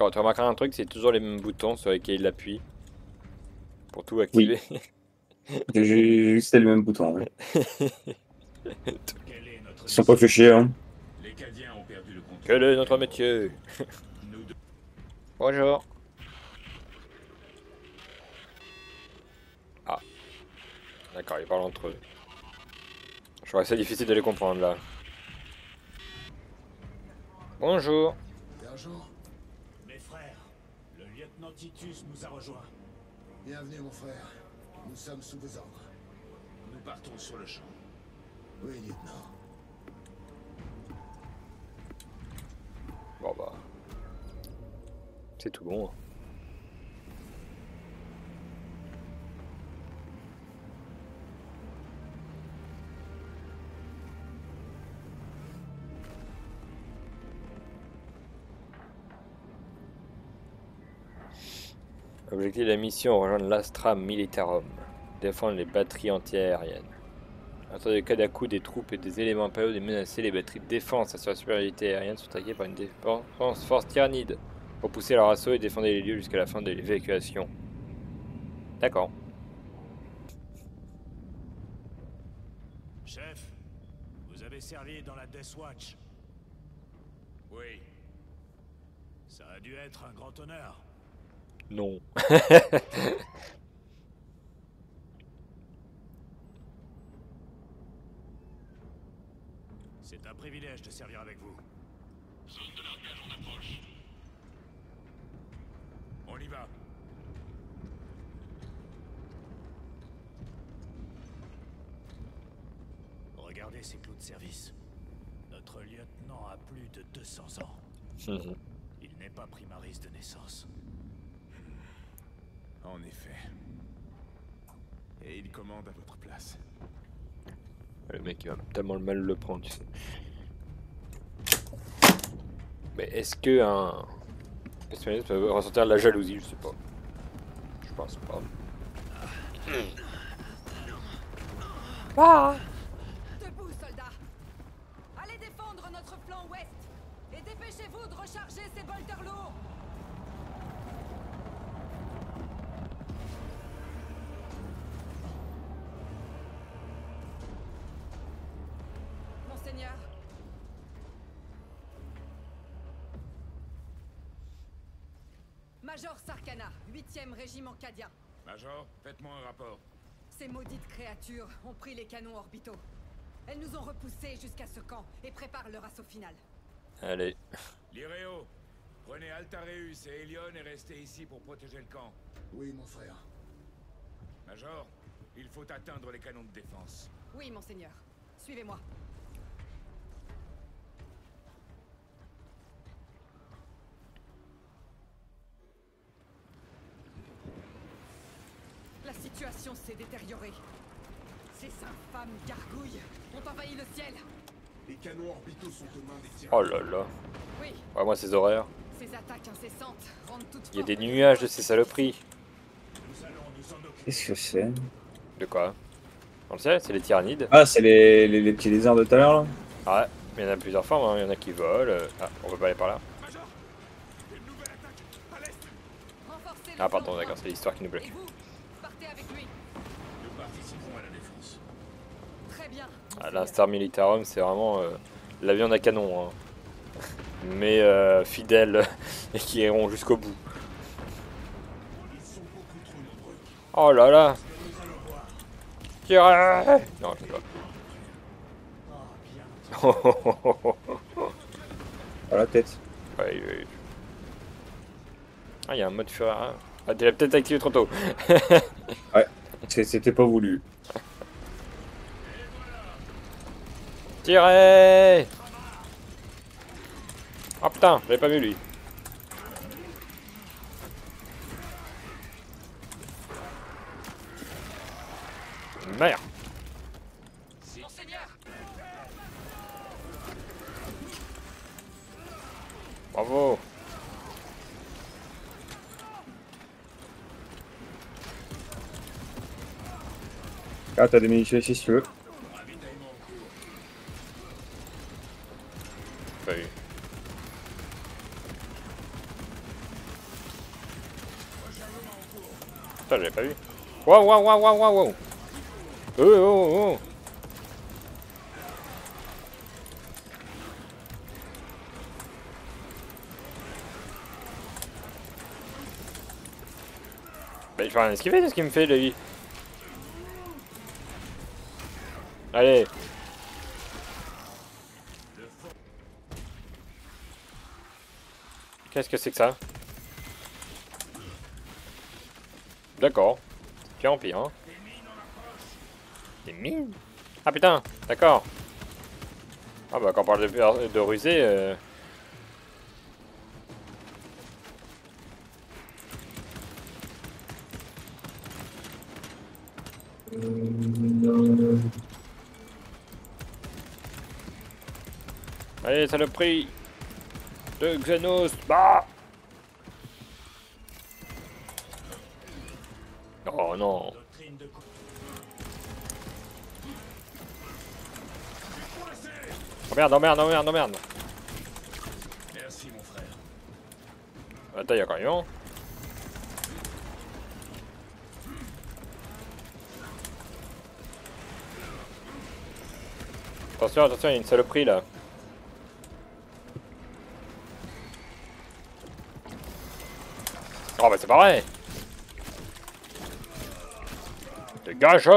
Quand tu remarqueras un truc, c'est toujours les mêmes boutons sur lesquels il appuie pour tout Oui, activer. j'ai juste le même bouton. Ouais. Quelle est notre Ils sont pas mission? fait chier, hein. Les Cadiens ont perdu le contrôle. Quel est du notre canot. métier? Nous deux. Bonjour. Ah, d'accord, ils parlent entre eux. Je crois que c'est difficile de les comprendre là. Bonjour. Sergent, Mes frères, le lieutenant Titus nous a rejoints. bienvenue mon frère. Nous sommes sous vos ordres. Nous partons sur le champ. Oui, lieutenant. Bon bah, c'est tout bon. Objectif de la mission, rejoindre l'Astra Militarum. Défendre les batteries anti-aériennes. En cas de cas d'à-coup des troupes et des éléments impériaux menacés, les batteries de défense assurant la supériorité aérienne sont attaquées par une défense force tyrannide. Repousser leur assaut et défendre les lieux jusqu'à la fin de l'évacuation. D'accord. Chef, vous avez servi dans la Death Watch. Oui. Ça a dû être un grand honneur. Non. C'est un privilège de servir avec vous. Zone de largage en approche. On y va. Regardez ces clous de service. Notre lieutenant a plus de 200 ans. Il n'est pas primariste de naissance. En effet. Et il commande à votre place. Le mec il va tellement le mal le prendre, tu sais. Mais est-ce que un personnage peut ressentir de la jalousie? Je sais pas. Je pense pas. Ah! Debout, soldats! Allez défendre notre flanc ouest! Et dépêchez-vous de recharger ces bolters lourds! Monseigneur! Major Sarkana, 8e régiment cadien. Major, faites-moi un rapport. Ces maudites créatures ont pris les canons orbitaux. Elles nous ont repoussés jusqu'à ce camp et préparent leur assaut final. Allez. Lireo, prenez Altareus et Elion et restez ici pour protéger le camp. Oui, mon frère. Major, il faut atteindre les canons de défense. Oui, monseigneur. Suivez-moi. La situation s'est détériorée. Ces infâmes gargouilles ont envahi le ciel. Les canons orbitaux sont aux mains des tyrans. Oh là là. Oui, Ouais, moi ces horaires. ces attaques incessantes rendent toute Il y a forme des de nuages de force ces saloperies. Nous allons nous en occuper. Qu'est-ce que c'est? De quoi? Dans le ciel, c'est les tyrannides. Ah, c'est les petits lézards de tout à l'heure, là? Ah ouais, mais il y en a plusieurs formes, hein. Il y en a qui volent. Ah, on peut pas aller par là. Major, une nouvelle attaque à l'est. Renforcez le Ah flanc pardon, droit. d'accord, c'est l'histoire qui nous Et bloque. vous, partez avec lui. Nous participerons à la défense. Très bien. Ah, monseigneur. l'Instar Militarum, c'est vraiment la viande à canon, hein. Mais fidèles et qui iront jusqu'au bout. Ils sont beaucoup trop nombreux. Oh là là, Nous allons voir. tirez! Non, je sais pas. Oh, bien. Dans la tête. Ouais, ouais. Ah, il y a un mode fureur. Ah, ah, tu l'as peut-être activé trop tôt. Ouais, c'était pas voulu. Tirez! Oh putain, j'avais pas vu lui. Merde! Monseigneur! Bravo! Ah, t'as des munitions ici si tu veux. Ravitaillement en cours. Pas eu. Putain, j'avais pas vu. Waouh, waouh, waouh, waouh, waouh, waouh. Oh, oh, oh. Bah, je vais rien esquiver de ce qu'il me fait, lui. Allez. Qu'est-ce que c'est que ça? D'accord. C'est pire en pire, hein. Des mines? Ah putain, d'accord. Ah bah quand on parle de rusée... Allez, saloperie de Xenos. Bah. Oh non. Oh merde, oh merde, oh merde, oh merde. Merci, mon frère. Attends, y'a un camion. Attention, attention, il y a une saloperie là. Oh bah c'est pareil. Dégage. Je vous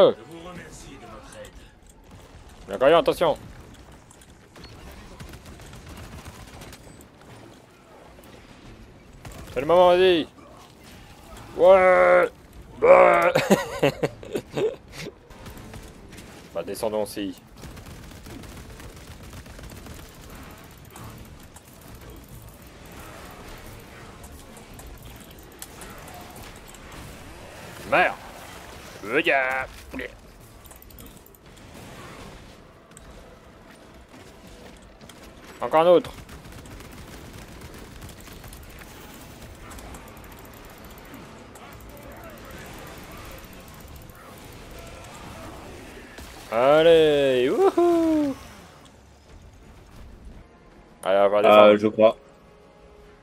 remercie de votre aide. Il y a un camion, attention. C'est le moment, vas-y. Ouais. Bah, bah descendons aussi. Merde. Regarde. Encore un autre. Allez, wouhou. Allez, on va descendre. Je crois.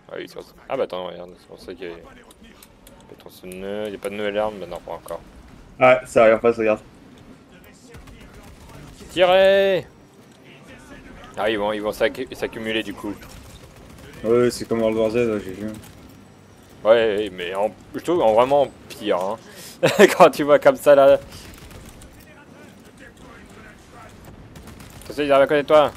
Ah oui, ah bah attends, regarde, c'est pour ça qu'il y a... Il n'y a pas de nouvelle arme, bah non, pas encore. Ah, ça arrive en face, regarde. Tirez. Ah, ils vont s'accumuler du coup. Ouais, c'est comme World War Z, ouais, j'ai vu. Ouais, mais je trouve en vraiment pire, hein. Quand tu vois comme ça là. Attention, ils arrivent à côté de toi.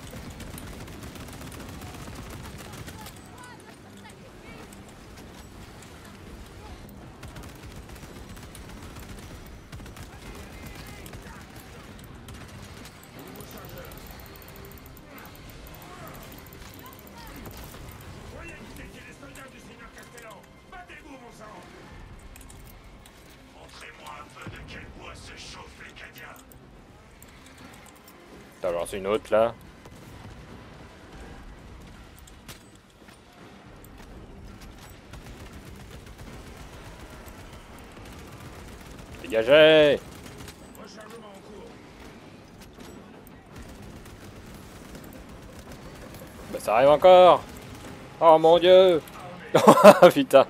T'as lancé une autre là. Dégagez. Bah ça arrive encore. Oh mon dieu. Putain.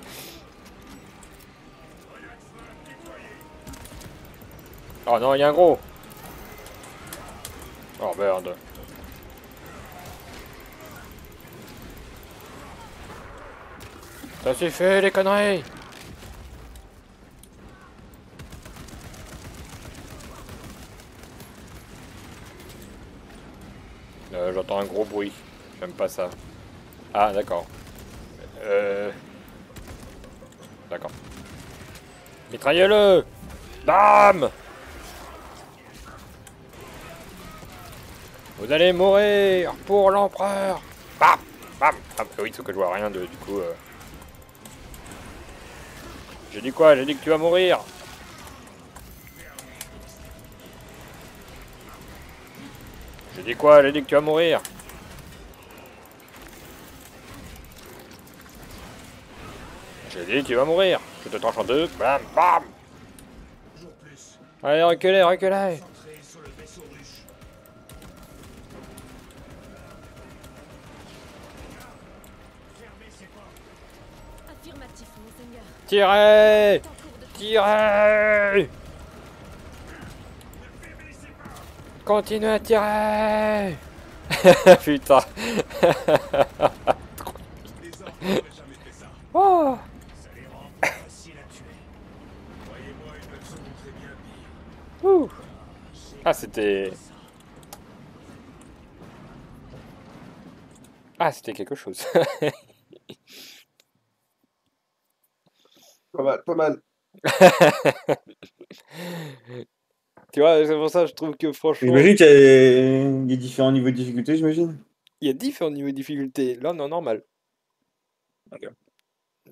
Oh non, il y a un gros. Oh merde. Ça suffit les conneries. J'entends un gros bruit. J'aime pas ça. Ah d'accord. D'accord. Mitraillez-le. Bam. Vous allez mourir pour l'empereur. Bam. Bam. Ah bah oui, sauf que je vois rien du coup. J'ai dit quoi? J'ai dit que tu vas mourir. J'ai dit quoi? J'ai dit que tu vas mourir. J'ai dit tu vas mourir. Je te tranche en deux. Bam, bam. Allez, reculez, reculez. Affirmatif, monseigneur. Tirez. Tirez! Continuez à tirer! Putain! Oh! Ça les rend pas faciles à tuer. Croyez-moi, ils peuvent se montrer bien pire. Ouh. Ah, c'était... Ah, c'était quelque chose. Pas mal, pas mal. Tu vois, c'est pour ça que je trouve que franchement... J'imagine qu'il y a des différents niveaux de difficulté, j'imagine. Il y a différents niveaux de difficulté. Là, on est en normal. Ok.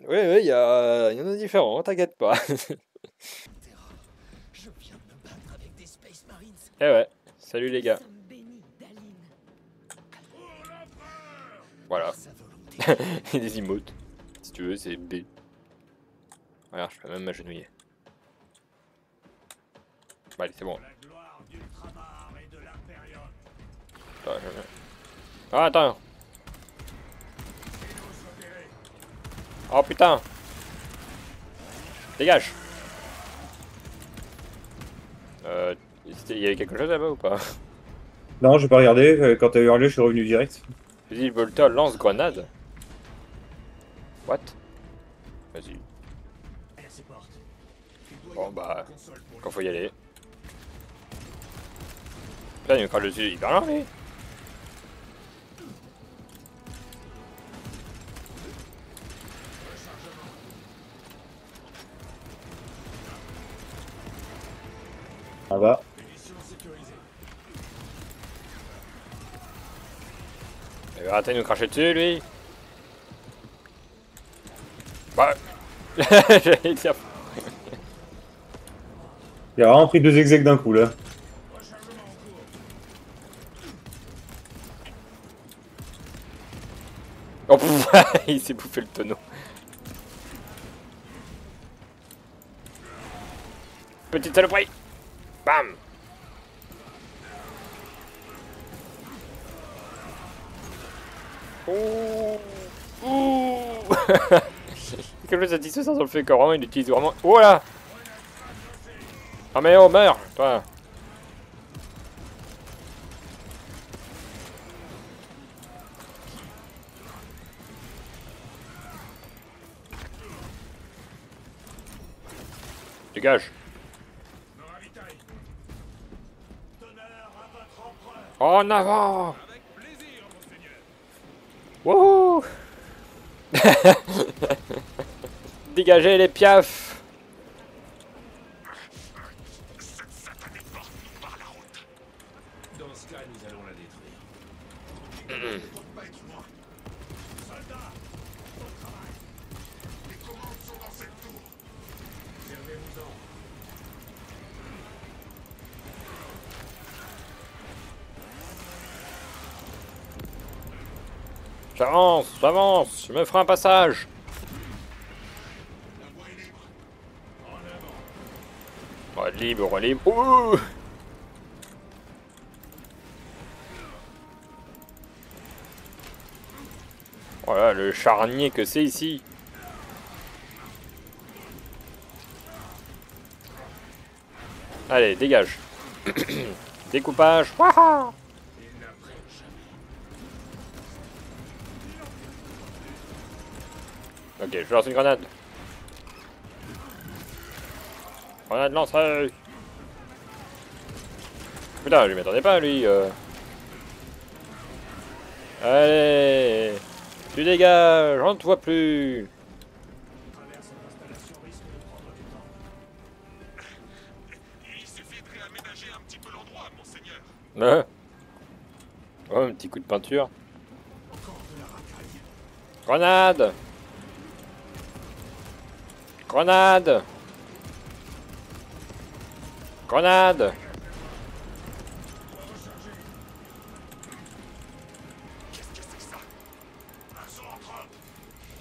Oui, il y en a différents, t'inquiète pas. Je viens de me battre avec des Space Marines. Eh ouais, salut les gars. Sommes bénis d'Aline. Voilà. Sa volonté. Et des emotes. Si tu veux, c'est B. Regarde, je peux même m'agenouiller. Bon, allez, c'est bon. La gloire d'Ultramar et de l'Imperium. Ah, attends. Oh putain. Dégage. Il y avait quelque chose là-bas ou pas? Non, j'ai pas regardé. Quand t'as hurlé, je suis revenu direct. Vas-y, Volta lance grenade. What? Vas-y. À ses portes. Bon bah, quand faut y aller. Putain, il me crache dessus hyper loin, lui. Ça va. Il va arrêter de nous cracher dessus, lui. Bah. J'allais dire. Il a vraiment pris 2 execs d'un coup là. Oh pff, il s'est bouffé le tonneau. Petite saloperie. Bam. Ouh. Ouh. Quelque chose satisfaisant sur le fait que vraiment il utilise vraiment... Oh là. Ah mais oh, meurs, toi. Dégage. En avant. Wouhou. Dégagez les piafs. Dans ce cas, nous allons la détruire. Soldats, au travail. Les commandes sont dans cette tour. Servez-vous-en. J'avance, j'avance, je me ferai un passage. Libre, libre. Ouh. Voilà le charnier que c'est ici. Allez, dégage. Découpage. Waha. Ok, je lance une grenade. Grenade lancée. Putain, je m'attendais pas lui. Allez. Tu dégages, on ne te voit plus. Il suffit de réaménager un petit peu l'endroit, monseigneur. Oh, un petit coup de peinture. Grenade. Grenade. Grenade.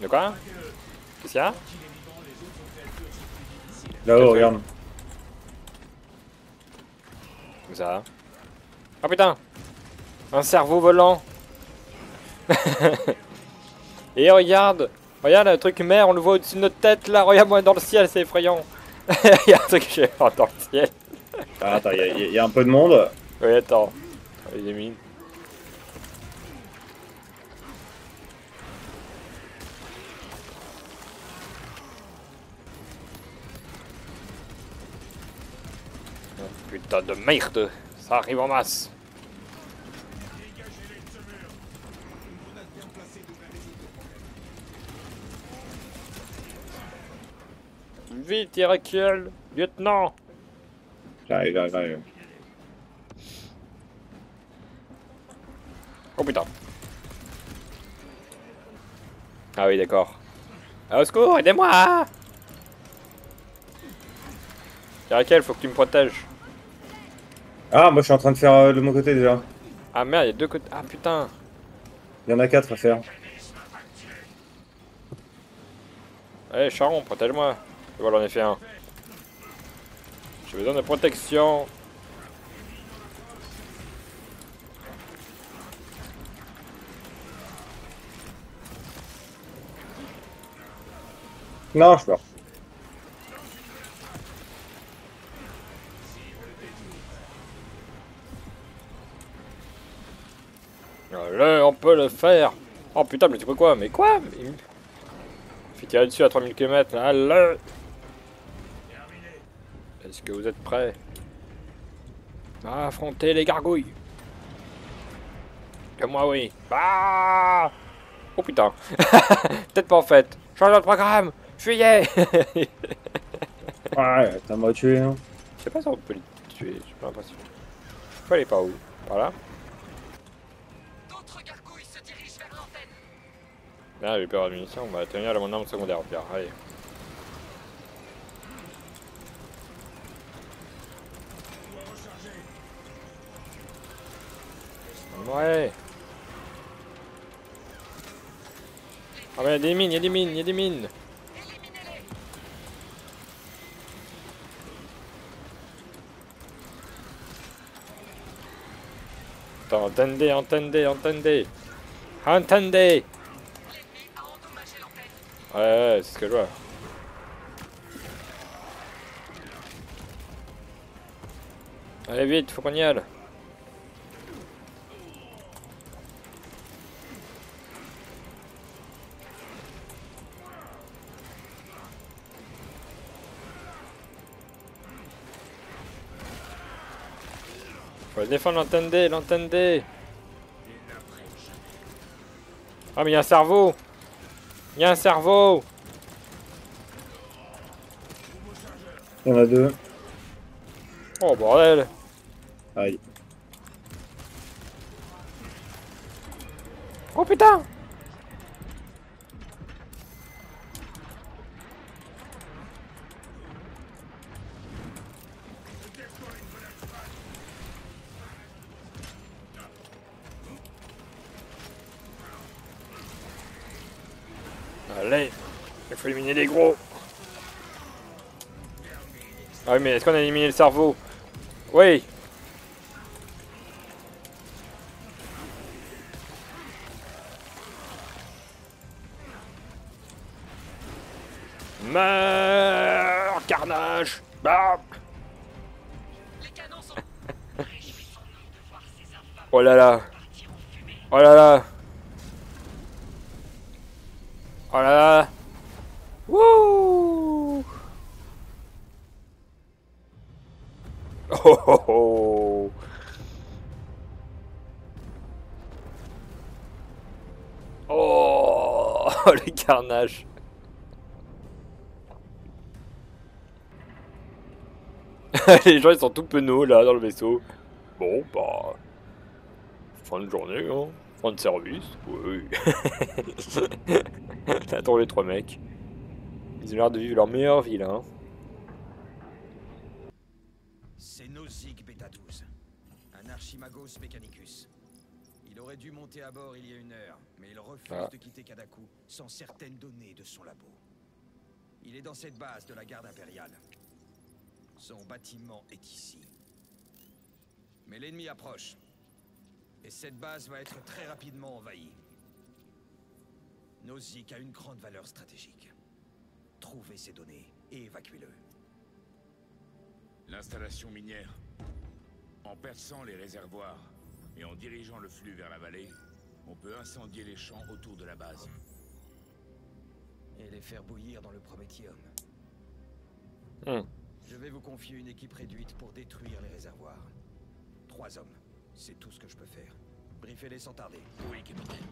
De quoi? Qu'est-ce qu'il y a? Là-haut, regarde. Où ça? Oh putain! Un cerveau volant! Et regarde! Regarde le truc mer, on le voit au-dessus de notre tête là, regarde-moi dans le ciel, c'est effrayant! Il y a un truc que j'ai en dans le ciel. Ah, attends, il y a un peu de monde. Oui, attends. Il est mis. Oh, putain de merde. Ça arrive en masse. Dégagez-les de ce mur. Une grenade bien placée devrait résoudre le problème. Vite, Irakiel. Lieutenant. J'arrive. Oh putain. Ah oui, d'accord. Ah, au secours, aidez-moi. Irakiel, faut que tu me protèges. Ah, moi je suis en train de faire de mon côté déjà. Ah merde, il y a deux côtés. Ah putain. Il y en a 4 à faire. Allez, Charon, protège-moi. Voilà, j'en ai fait un. J'ai besoin de protection. Non, je meurs. Allez, on peut le faire. Oh putain, mais tu peux quoi? Mais quoi? Il me fait tirer dessus à 3000 km. Allez. Est-ce que vous êtes prêts à affronter les gargouilles? Que moi, oui. Ah! Oh putain. Peut-être pas en fait. Change de programme. Fuyez. Ouais, t'as m'a tué. Hein. Je sais pas si on peut les tuer. J'ai pas l'impression. Faut aller par où? Par là? D'autres gargouilles se dirigent vers l'antenne. Ah, j'ai peur de munitions. On va tenir à mon arme secondaire. Bien, allez. Ouais. Ah mais il y a des mines, il y a des mines, il y a des mines. Éliminez-les. Attends, entendez. Entendez. L'ennemi a endommagé l'antenne. Ouais, c'est ce que je vois. Allez vite, faut qu'on y aille. Faut défendre l'entendez. Ah mais il y a un cerveau. Il y a un cerveau. Il y en a 2. Oh bordel. Aïe. Oh putain. Allez, il faut éliminer les gros. Ah oui, mais est-ce qu'on a éliminé le cerveau? Oui. Meurs, carnage. Bah. Les canons sont... Réjouissons-nous de voir ces infâmes Oh là là. partir en fumée. Oh là là. Oh là là. Wouh. Oh oh oh. Oh, le carnage. Les gens ils sont tout penauds là dans le vaisseau. Bon bah fin de journée hein. Fin de service. Oui. Attends les 3 mecs. Ils ont l'air de vivre leur meilleure vie là. Hein. C'est Nozick Beta 12, un Archimagos Mechanicus. Il aurait dû monter à bord il y a 1 heure, mais il refuse de quitter Kadaku sans certaines données de son labo. Il est dans cette base de la garde impériale. Son bâtiment est ici. Mais l'ennemi approche. Et cette base va être très rapidement envahie. Nozick a une grande valeur stratégique. Trouvez ces données et évacuez-le. L'installation minière. En perçant les réservoirs et en dirigeant le flux vers la vallée, on peut incendier les champs autour de la base. Et les faire bouillir dans le prométhium. Je vais vous confier une équipe réduite pour détruire les réservoirs. 3 hommes, c'est tout ce que je peux faire. Briefez-les sans tarder. Oui, capitaine.